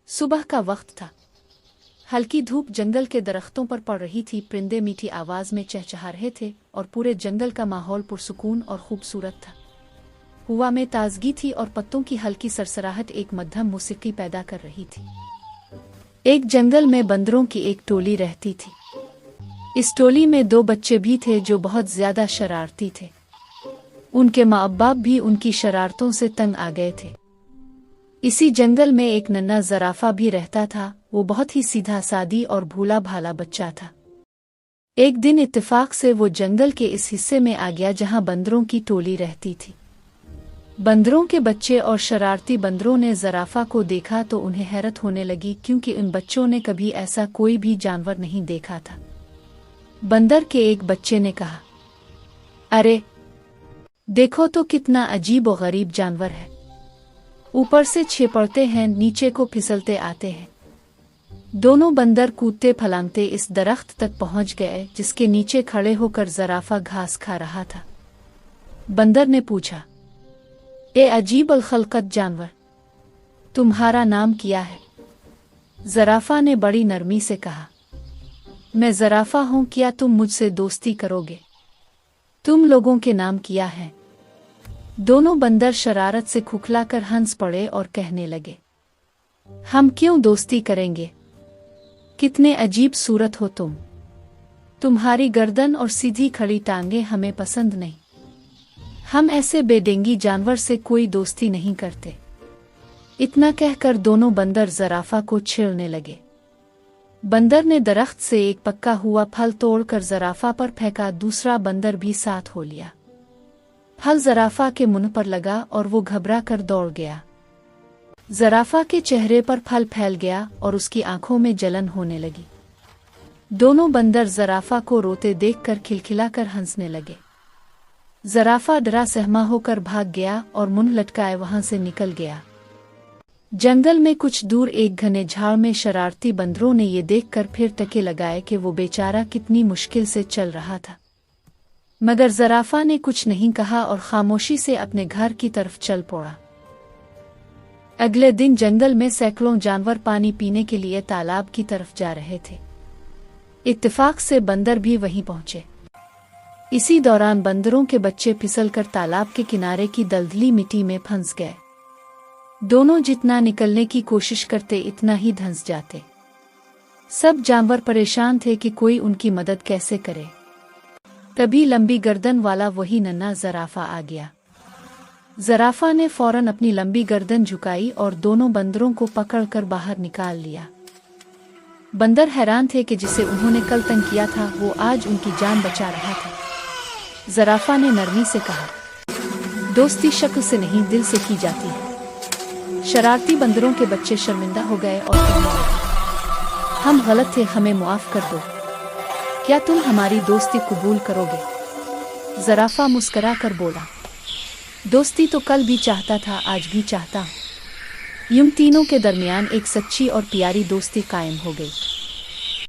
सुबह का वक्त था। हल्की धूप जंगल के दरख्तों पर पड़ रही थी। परिंदे मीठी आवाज में चहचहा रहे थे और पूरे जंगल का माहौल पुरसुकून और खूबसूरत था। हवा में ताजगी थी और पत्तों की हल्की सरसराहट एक मध्यम मौसीकी पैदा कर रही थी। एक जंगल में बंदरों की एक टोली रहती थी। इस टोली में 2 बच्चे भी थे जो बहुत ज्यादा शरारती थे। उनके माँ बाप भी उनकी शरारतों से तंग आ गए थे। इसी जंगल में एक नन्हा ज़राफ़ा भी रहता था। वो बहुत ही सीधा सादी और भोला भाला बच्चा था। एक दिन इत्तेफाक से वो जंगल के इस हिस्से में आ गया जहाँ बंदरों की टोली रहती थी। बंदरों के बच्चे और शरारती बंदरों ने ज़राफ़ा को देखा तो उन्हें हैरत होने लगी, क्योंकि उन बच्चों ने कभी ऐसा कोई भी जानवर नहीं देखा था। बंदर के एक बच्चे ने कहा, अरे देखो तो कितना अजीब और गरीब जानवर है। ऊपर से छेपड़ते हैं, नीचे को फिसलते आते हैं। दोनों बंदर कूदते फलांगते इस दरख्त तक पहुंच गए जिसके नीचे खड़े होकर ज़राफ़ा घास खा रहा था। बंदर ने पूछा, ए अजीब अलखलकत जानवर, तुम्हारा नाम क्या है? ज़राफ़ा ने बड़ी नरमी से कहा, मैं ज़राफ़ा हूँ, क्या तुम मुझसे दोस्ती करोगे? तुम लोगों के नाम क्या है? दोनों बंदर शरारत से खुखलाकर हंस पड़े और कहने लगे, हम क्यों दोस्ती करेंगे? कितने अजीब सूरत हो तुम। तुम्हारी गर्दन और सीधी खड़ी टांगें हमें पसंद नहीं। हम ऐसे बेडेंगी जानवर से कोई दोस्ती नहीं करते। इतना कहकर दोनों बंदर ज़राफ़ा को छेड़ने लगे। बंदर ने दरख्त से एक पका हुआ फल तोड़कर ज़राफ़ा पर फेंका। दूसरा बंदर भी साथ हो लिया। फल ज़राफ़ा के मुंह पर लगा और वो घबरा कर दौड़ गया। ज़राफ़ा के चेहरे पर फल फैल गया और उसकी आंखों में जलन होने लगी। दोनों बंदर ज़राफ़ा को रोते देखकर खिलखिलाकर हंसने लगे। ज़राफ़ा डरा सहमा होकर भाग गया और मुंह लटकाए वहां से निकल गया। जंगल में कुछ दूर एक घने झाड़ में शरारती बंदरों ने ये देखकर फिर टके लगाए कि वो बेचारा कितनी मुश्किल से चल रहा था। मगर ज़राफ़ा ने कुछ नहीं कहा और खामोशी से अपने घर की तरफ चल पड़ा। अगले दिन जंगल में सैकड़ों जानवर पानी पीने के लिए तालाब की तरफ जा रहे थे। इत्तेफाक से बंदर भी वहीं पहुंचे। इसी दौरान बंदरों के बच्चे फिसलकर तालाब के किनारे की दलदली मिट्टी में फंस गए। दोनों जितना निकलने की कोशिश करते इतना ही धंस जाते। सब जानवर परेशान थे कि कोई उनकी मदद कैसे करे। तभी लंबी गर्दन वाला वही नन्हा ज़राफ़ा आ गया। ज़राफ़ा ने फौरन अपनी लंबी गर्दन झुकाई और दोनों बंदरों को पकड़कर बाहर निकाल लिया। बंदर हैरान थे कि जिसे उन्होंने कल तंग किया था वो आज उनकी जान बचा रहा था। ज़राफ़ा ने नरमी से कहा, दोस्ती शक्ल से नहीं दिल से की जाती है। शरारती बंदरों के बच्चे शर्मिंदा हो गए और कहने लगे, हम गलत थे, हमें मुआफ़ कर दो। क्या तुम हमारी दोस्ती कबूल करोगे? ज़राफ़ा मुस्करा कर बोला, दोस्ती तो कल भी चाहता था, आज भी चाहता हूँ। यूं तीनों के दरमियान एक सच्ची और प्यारी दोस्ती कायम हो गई।